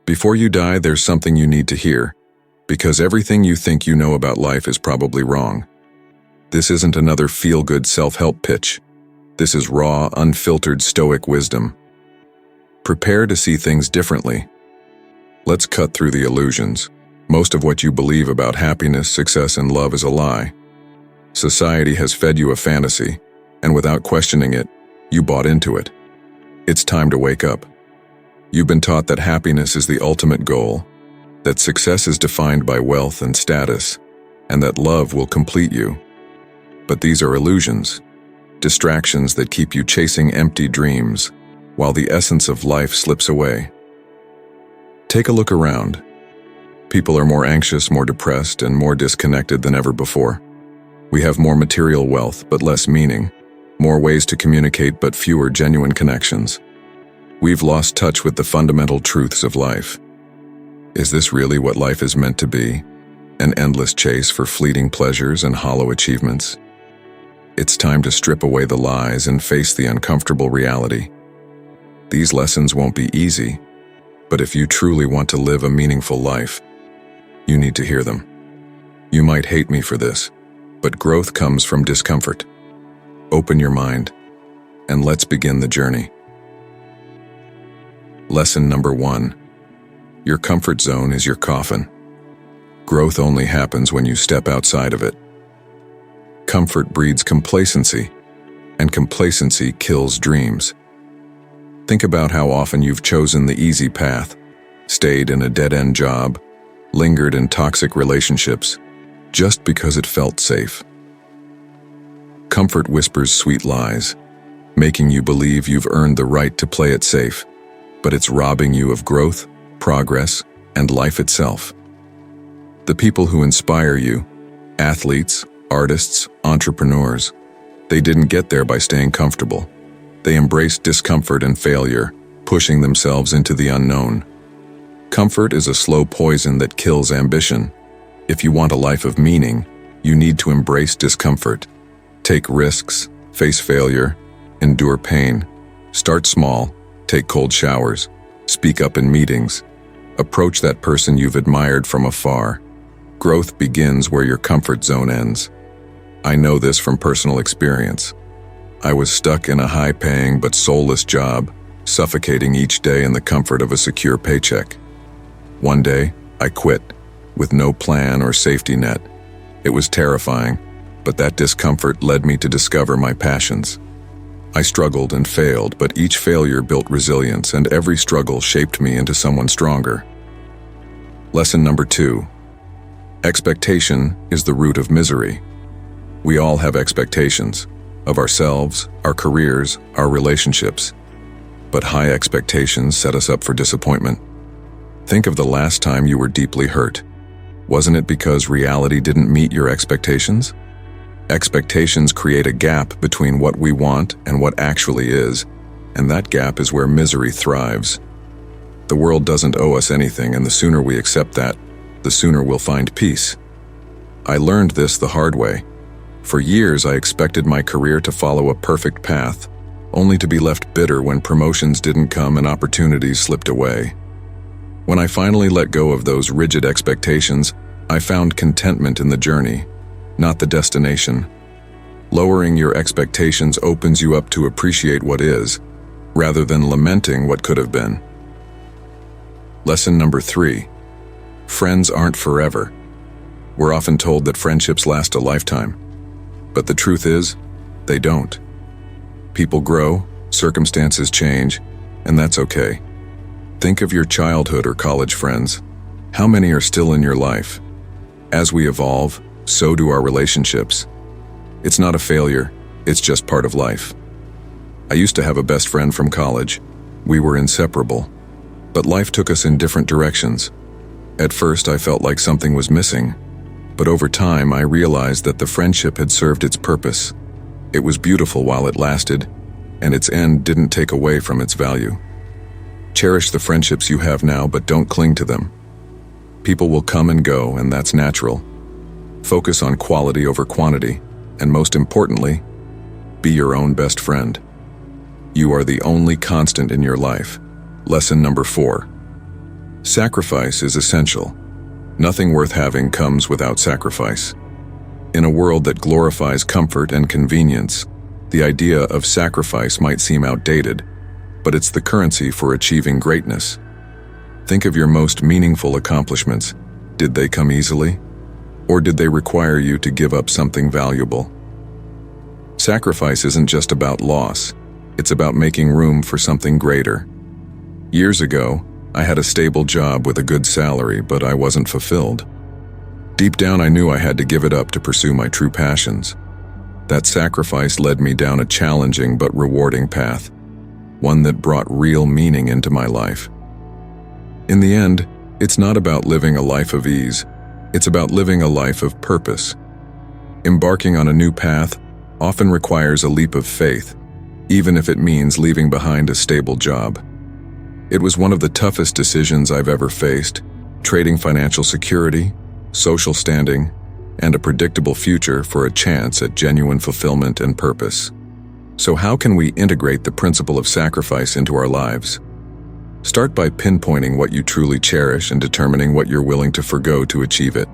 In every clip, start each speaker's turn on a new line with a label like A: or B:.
A: Before you die, there's something you need to hear, because everything you think you know about life is probably wrong. This isn't another feel-good self-help pitch. This is raw, unfiltered Stoic wisdom. Prepare to see things differently. Let's cut through the illusions. Most of what you believe about happiness, success, and love is a lie. Society has fed you a fantasy, and without questioning it, you bought into it. It's time to wake up. You've been taught that happiness is the ultimate goal, that success is defined by wealth and status, and that love will complete you. But these are illusions, distractions that keep you chasing empty dreams, while the essence of life slips away. Take a look around. People are more anxious, more depressed, and more disconnected than ever before. We have more material wealth, but less meaning, more ways to communicate, but fewer genuine connections. We've lost touch with the fundamental truths of life. Is this really what life is meant to be? An endless chase for fleeting pleasures and hollow achievements? It's time to strip away the lies and face the uncomfortable reality. These lessons won't be easy, but if you truly want to live a meaningful life, you need to hear them. You might hate me for this, but growth comes from discomfort. Open your mind, and let's begin the journey. Lesson number 1. Your comfort zone is your coffin. Growth only happens when you step outside of it. Comfort breeds complacency, and complacency kills dreams. Think about how often you've chosen the easy path, stayed in a dead-end job, lingered in toxic relationships, just because it felt safe. Comfort whispers sweet lies, making you believe you've earned the right to play it safe, but it's robbing you of growth, progress, and life itself. The people who inspire you, athletes, artists, entrepreneurs, they didn't get there by staying comfortable. They embraced discomfort and failure, pushing themselves into the unknown. Comfort is a slow poison that kills ambition. If you want a life of meaning, you need to embrace discomfort. Take risks, face failure, endure pain. Start small, take cold showers, speak up in meetings. Approach that person you've admired from afar. Growth begins where your comfort zone ends. I know this from personal experience. I was stuck in a high-paying but soulless job, suffocating each day in the comfort of a secure paycheck. One day, I quit, with no plan or safety net. It was terrifying, but that discomfort led me to discover my passions. I struggled and failed, but each failure built resilience, and every struggle shaped me into someone stronger. Lesson number 2. Expectation is the root of misery. We all have expectations, of ourselves, our careers, our relationships. But high expectations set us up for disappointment. Think of the last time you were deeply hurt. Wasn't it because reality didn't meet your expectations? Expectations create a gap between what we want and what actually is, and that gap is where misery thrives. The world doesn't owe us anything, and the sooner we accept that, the sooner we'll find peace. I learned this the hard way. For years, I expected my career to follow a perfect path, only to be left bitter when promotions didn't come and opportunities slipped away. When I finally let go of those rigid expectations, I found contentment in the journey, not the destination. Lowering your expectations opens you up to appreciate what is, rather than lamenting what could have been. Lesson number 3. Friends aren't forever. We're often told that friendships last a lifetime, but the truth is, they don't. People grow, circumstances change, and that's okay. Think of your childhood or college friends. How many are still in your life? As we evolve, so do our relationships. It's not a failure, it's just part of life. I used to have a best friend from college. We were inseparable. But life took us in different directions. At first, I felt like something was missing. But over time, I realized that the friendship had served its purpose. It was beautiful while it lasted, and its end didn't take away from its value. Cherish the friendships you have now, but don't cling to them. People will come and go, and that's natural. Focus on quality over quantity, and most importantly, be your own best friend. You are the only constant in your life. Lesson number 4. Sacrifice is essential. Nothing worth having comes without sacrifice. In a world that glorifies comfort and convenience, the idea of sacrifice might seem outdated, but it's the currency for achieving greatness. Think of your most meaningful accomplishments. Did they come easily? Or did they require you to give up something valuable? Sacrifice isn't just about loss. It's about making room for something greater. Years ago, I had a stable job with a good salary, but I wasn't fulfilled. Deep down, I knew I had to give it up to pursue my true passions. That sacrifice led me down a challenging but rewarding path, one that brought real meaning into my life. In the end, it's not about living a life of ease. It's about living a life of purpose. Embarking on a new path often requires a leap of faith, even if it means leaving behind a stable job. It was one of the toughest decisions I've ever faced, trading financial security, social standing, and a predictable future for a chance at genuine fulfillment and purpose. So how can we integrate the principle of sacrifice into our lives? Start by pinpointing what you truly cherish and determining what you're willing to forgo to achieve it.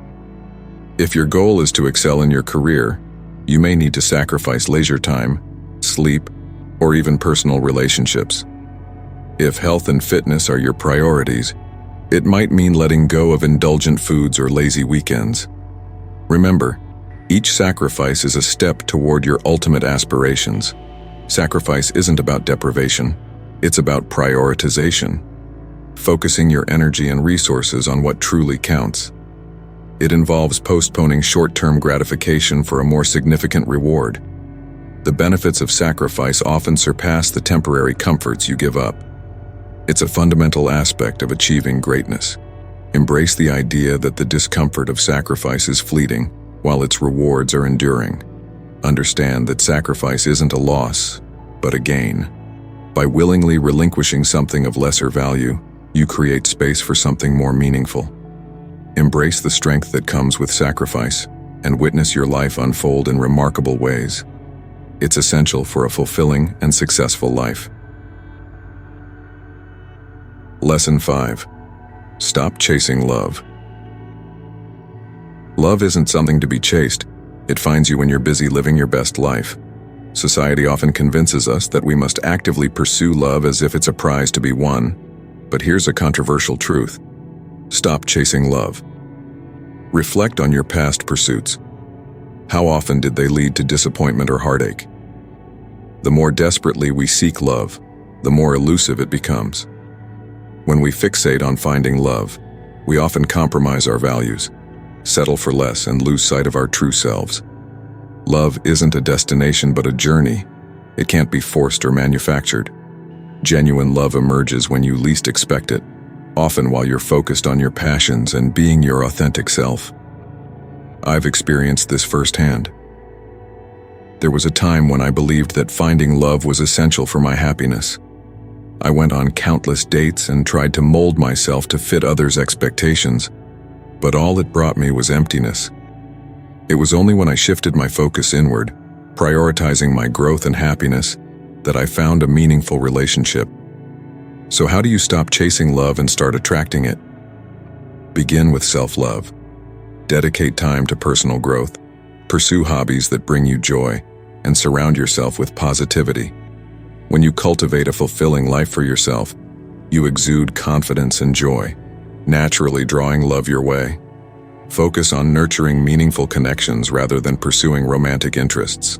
A: If your goal is to excel in your career, you may need to sacrifice leisure time, sleep, or even personal relationships. If health and fitness are your priorities, it might mean letting go of indulgent foods or lazy weekends. Remember, each sacrifice is a step toward your ultimate aspirations. Sacrifice isn't about deprivation, it's about prioritization, focusing your energy and resources on what truly counts. It involves postponing short-term gratification for a more significant reward. The benefits of sacrifice often surpass the temporary comforts you give up. It's a fundamental aspect of achieving greatness. Embrace the idea that the discomfort of sacrifice is fleeting, while its rewards are enduring. Understand that sacrifice isn't a loss, but a gain. By willingly relinquishing something of lesser value, you create space for something more meaningful. Embrace the strength that comes with sacrifice, and witness your life unfold in remarkable ways. It's essential for a fulfilling and successful life. Lesson 5. Stop chasing love. Love isn't something to be chased. It finds you when you're busy living your best life. Society often convinces us that we must actively pursue love as if it's a prize to be won. But here's a controversial truth. Stop chasing love. Reflect on your past pursuits. How often did they lead to disappointment or heartache? The more desperately we seek love, the more elusive it becomes. When we fixate on finding love, we often compromise our values, settle for less, and lose sight of our true selves. Love isn't a destination but a journey. It can't be forced or manufactured. Genuine love emerges when you least expect it, often while you're focused on your passions and being your authentic self. I've experienced this firsthand. There was a time when I believed that finding love was essential for my happiness. I went on countless dates and tried to mold myself to fit others' expectations, but all it brought me was emptiness. It was only when I shifted my focus inward, prioritizing my growth and happiness, that I found a meaningful relationship. So how do you stop chasing love and start attracting it? Begin with self-love. Dedicate time to personal growth. Pursue hobbies that bring you joy, and surround yourself with positivity. When you cultivate a fulfilling life for yourself, you exude confidence and joy, naturally drawing love your way. Focus on nurturing meaningful connections rather than pursuing romantic interests.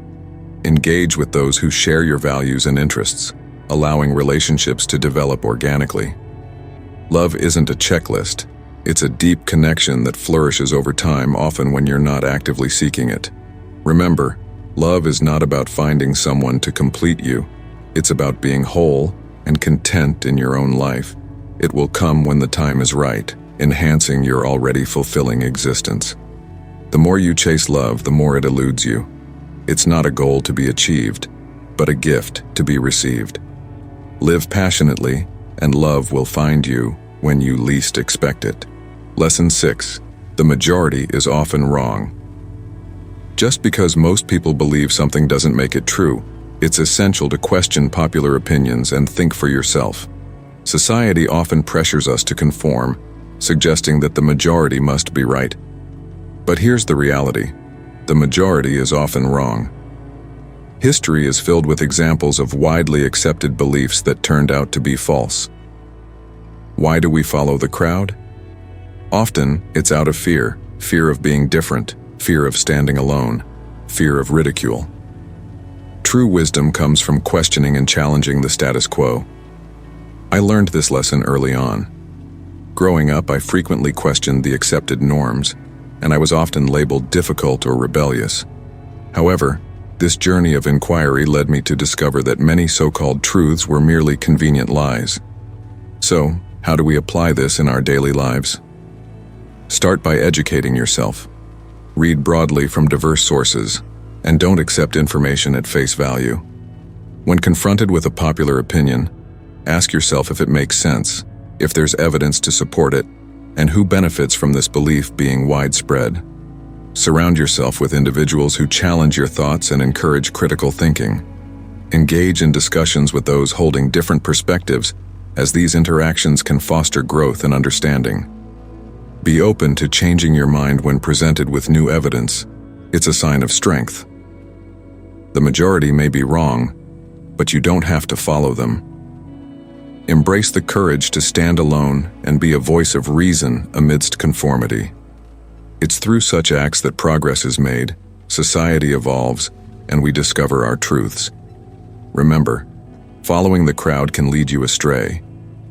A: Engage with those who share your values and interests, allowing relationships to develop organically. Love isn't a checklist. It's a deep connection that flourishes over time, often when you're not actively seeking it. Remember, love is not about finding someone to complete you. It's about being whole and content in your own life. It will come when the time is right, enhancing your already fulfilling existence. The more you chase love, the more it eludes you. It's not a goal to be achieved, but a gift to be received. Live passionately, and love will find you when you least expect it. Lesson 6. The majority is often wrong. Just because most people believe something doesn't make it true, it's essential to question popular opinions and think for yourself. Society often pressures us to conform, suggesting that the majority must be right. But here's the reality: the majority is often wrong. History is filled with examples of widely accepted beliefs that turned out to be false. Why do we follow the crowd? Often, it's out of fear of being different, fear of standing alone, fear of ridicule. True wisdom comes from questioning and challenging the status quo. I learned this lesson early on. Growing up, I frequently questioned the accepted norms, and I was often labeled difficult or rebellious. However, this journey of inquiry led me to discover that many so-called truths were merely convenient lies. So, how do we apply this in our daily lives? Start by educating yourself. Read broadly from diverse sources, and don't accept information at face value. When confronted with a popular opinion, ask yourself if it makes sense, if there's evidence to support it, and who benefits from this belief being widespread. Surround yourself with individuals who challenge your thoughts and encourage critical thinking. Engage in discussions with those holding different perspectives, as these interactions can foster growth and understanding. Be open to changing your mind when presented with new evidence. It's a sign of strength. The majority may be wrong, but you don't have to follow them. Embrace the courage to stand alone and be a voice of reason amidst conformity. It's through such acts that progress is made, society evolves, and we discover our truths. Remember, following the crowd can lead you astray.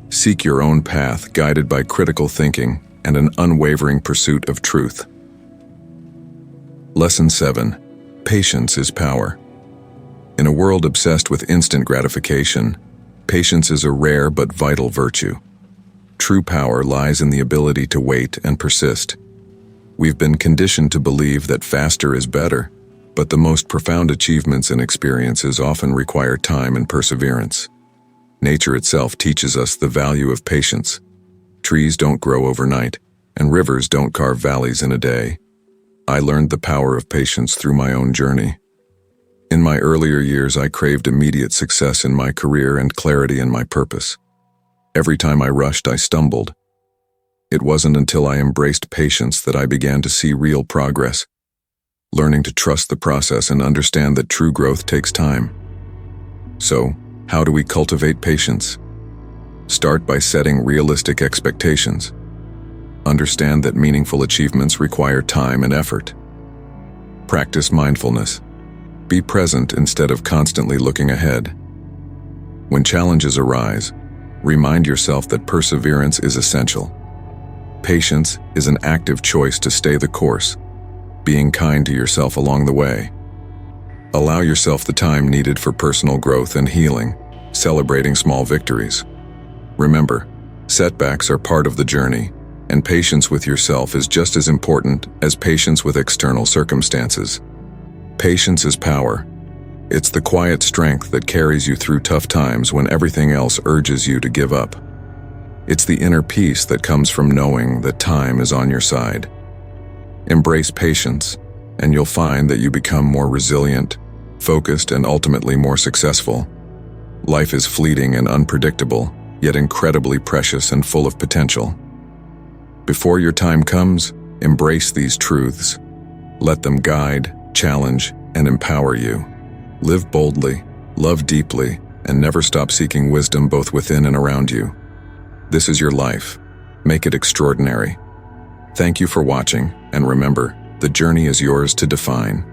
A: Seek your own path, guided by critical thinking and an unwavering pursuit of truth. Lesson 7. Patience is power. In a world obsessed with instant gratification, patience is a rare but vital virtue. True power lies in the ability to wait and persist. We've been conditioned to believe that faster is better, but the most profound achievements and experiences often require time and perseverance. Nature itself teaches us the value of patience. Trees don't grow overnight, and rivers don't carve valleys in a day. I learned the power of patience through my own journey. In my earlier years, I craved immediate success in my career and clarity in my purpose. Every time I rushed, I stumbled. It wasn't until I embraced patience that I began to see real progress, learning to trust the process and understand that true growth takes time. So, how do we cultivate patience? Start by setting realistic expectations. Understand that meaningful achievements require time and effort. Practice mindfulness. Be present instead of constantly looking ahead. When challenges arise, remind yourself that perseverance is essential. Patience is an active choice to stay the course, being kind to yourself along the way. Allow yourself the time needed for personal growth and healing, celebrating small victories. Remember, setbacks are part of the journey, and patience with yourself is just as important as patience with external circumstances. Patience is power. It's the quiet strength that carries you through tough times when everything else urges you to give up. It's the inner peace that comes from knowing that time is on your side. Embrace patience, and you'll find that you become more resilient, focused, and ultimately more successful. Life is fleeting and unpredictable, yet incredibly precious and full of potential. Before your time comes, embrace these truths. Let them guide, challenge, and empower you. Live boldly, love deeply, and never stop seeking wisdom both within and around you. This is your life. Make it extraordinary. Thank you for watching, and remember, the journey is yours to define.